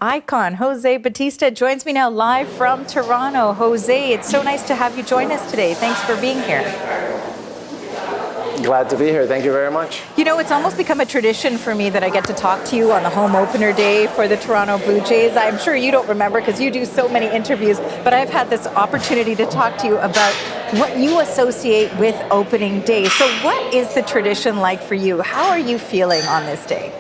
icon, José Bautista, joins me now live from Toronto. José, it's so nice to have you join us today. Thanks for being here. Glad to be here. Thank you very much. You know, it's almost become a tradition for me that I get to talk to you on the home opener day for the Toronto Blue Jays. I'm sure you don't remember because you do so many interviews, but I've had this opportunity to talk to you about what you associate with opening day. So what is the tradition like for you? How are you feeling on this day?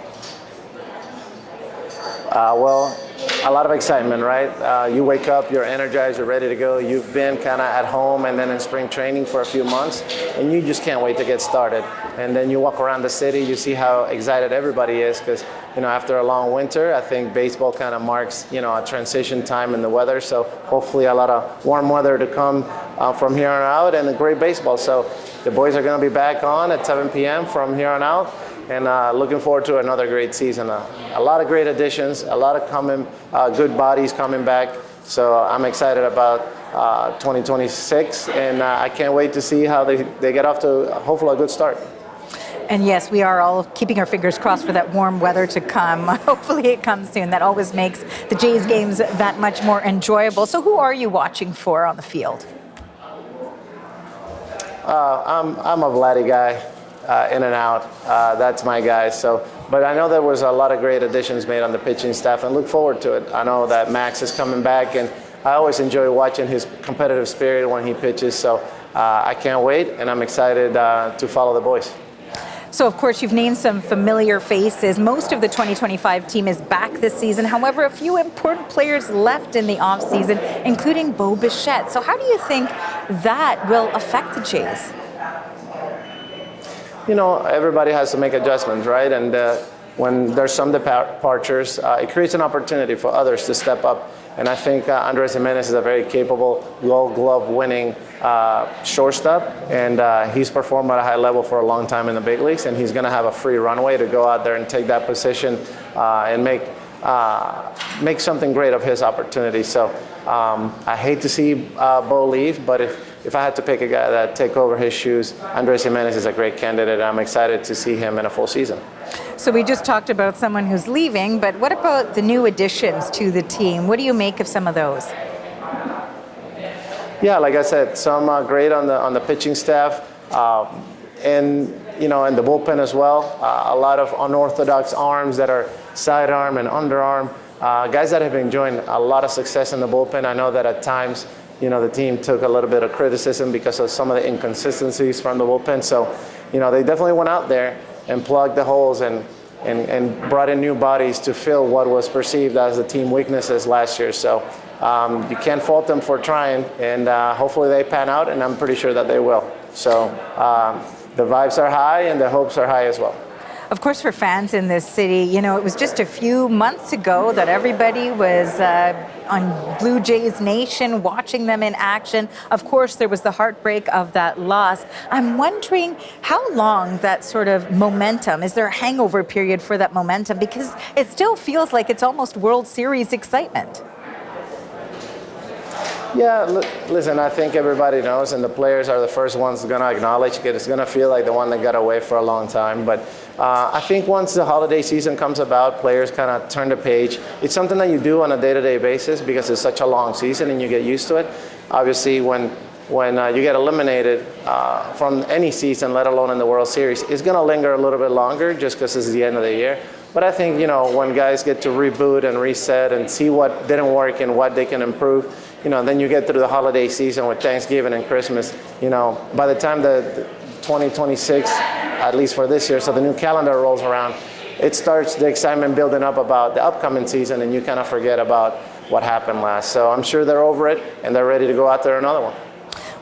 Well, a lot of excitement, right? You wake up, you're energized, you're ready to go. You've been kind of at home and then in spring training for a few months, and you just can't wait to get started. And then you walk around the city, you see how excited everybody is because, after a long winter, I think baseball kind of marks, a transition time in the weather. So hopefully a lot of warm weather to come from here on out and a great baseball. So the boys are going to be back on at 7 p.m. from here on out. And looking forward to another great season. A lot of great additions, a lot of good bodies coming back. So I'm excited about 2026, and I can't wait to see how they get off to hopefully a good start. And yes, we are all keeping our fingers crossed for that warm weather to come. Hopefully it comes soon. That always makes the Jays games that much more enjoyable. So who are you watching for on the field? I'm a Vladdy guy. In and out, that's my guy. But I know there was a lot of great additions made on the pitching staff, and look forward to it. I know that Max is coming back, and I always enjoy watching his competitive spirit when he pitches. So I can't wait, and I'm excited to follow the boys. So, of course, you've named some familiar faces. Most of the 2025 team is back this season. However, a few important players left in the offseason, including Bo Bichette. So how do you think that will affect the Jays? Everybody has to make adjustments, right? And when there's some departures, it creates an opportunity for others to step up. And I think Andres Gimenez is a very capable Gold Glove winning shortstop, and he's performed at a high level for a long time in the big leagues, and he's going to have a free runway to go out there and take that position and make something great of his opportunity. So I hate to see Bo leave, but if I had to pick a guy that take over his shoes, Andres Gimenez is a great candidate. I'm excited to see him in a full season. So we just talked about someone who's leaving, but what about the new additions to the team? What do you make of some of those? Yeah, like I said, some great on the pitching staff, and in the bullpen as well. A lot of unorthodox arms that are sidearm and underarm. Guys that have been enjoying a lot of success in the bullpen. I know that at times, the team took a little bit of criticism because of some of the inconsistencies from the bullpen. So, they definitely went out there and plugged the holes and brought in new bodies to fill what was perceived as the team weaknesses last year. So you can't fault them for trying, and hopefully they pan out, and I'm pretty sure that they will. So the vibes are high and the hopes are high as well. Of course, for fans in this city, it was just a few months ago that everybody was on Blue Jays Nation, watching them in action. Of course, there was the heartbreak of that loss. I'm wondering how long that sort of momentum, is there a hangover period for that momentum? Because it still feels like it's almost World Series excitement. Yeah, listen, I think everybody knows, and the players are the first ones going to acknowledge it. It's going to feel like the one that got away for a long time. But I think once the holiday season comes about, players kind of turn the page. It's something that you do on a day-to-day basis because it's such a long season and you get used to it. Obviously, when you get eliminated from any season, let alone in the World Series, it's going to linger a little bit longer just because this is the end of the year. But I think, when guys get to reboot and reset and see what didn't work and what they can improve, then you get through the holiday season with Thanksgiving and Christmas. By the time the 2026, at least for this year, so the new calendar rolls around, it starts the excitement building up about the upcoming season, and you kind of forget about what happened last. So I'm sure they're over it, and they're ready to go out there another one.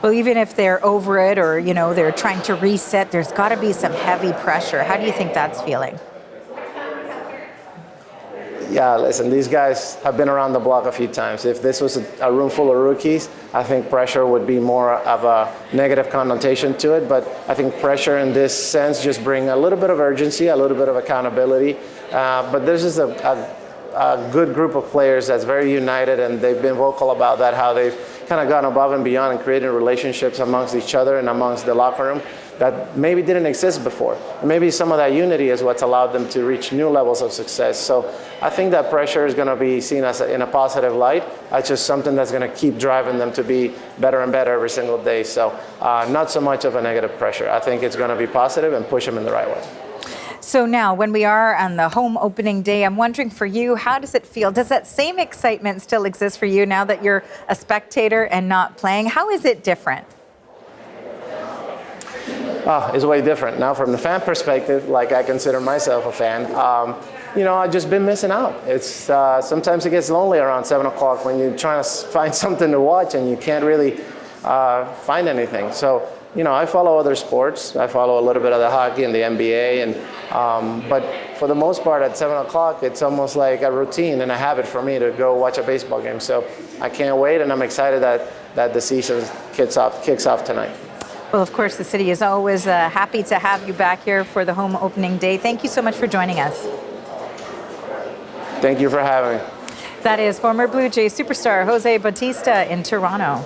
Well, even if they're over it or, they're trying to reset, there's got to be some heavy pressure. How do you think that's feeling? Yeah, listen, these guys have been around the block a few times. If this was a room full of rookies, I think pressure would be more of a negative connotation to it. But I think pressure in this sense just bring a little bit of urgency, a little bit of accountability. But there's just a good group of players that's very united, and they've been vocal about that, how they've kind of gone above and beyond and created relationships amongst each other and amongst the locker room that maybe didn't exist before. And maybe some of that unity is what's allowed them to reach new levels of success. So I think that pressure is going to be seen as in a positive light. It's just something that's going to keep driving them to be better and better every single day. So not so much of a negative pressure. I think it's going to be positive and push them in the right way. So now, when we are on the home opening day, I'm wondering for you, how does it feel? Does that same excitement still exist for you now that you're a spectator and not playing? How is it different? It's way different. Now, from the fan perspective, like I consider myself a fan, I've just been missing out. It's sometimes it gets lonely around 7 o'clock when you're trying to find something to watch and you can't really find anything. So, I follow other sports. I follow a little bit of the hockey and the NBA, but for the most part, at 7 o'clock, it's almost like a routine and a habit for me to go watch a baseball game. So I can't wait, and I'm excited that the season kicks off tonight. Well, of course, the city is always happy to have you back here for the home opening day. Thank you so much for joining us. Thank you for having me. That is former Blue Jays superstar José Bautista in Toronto.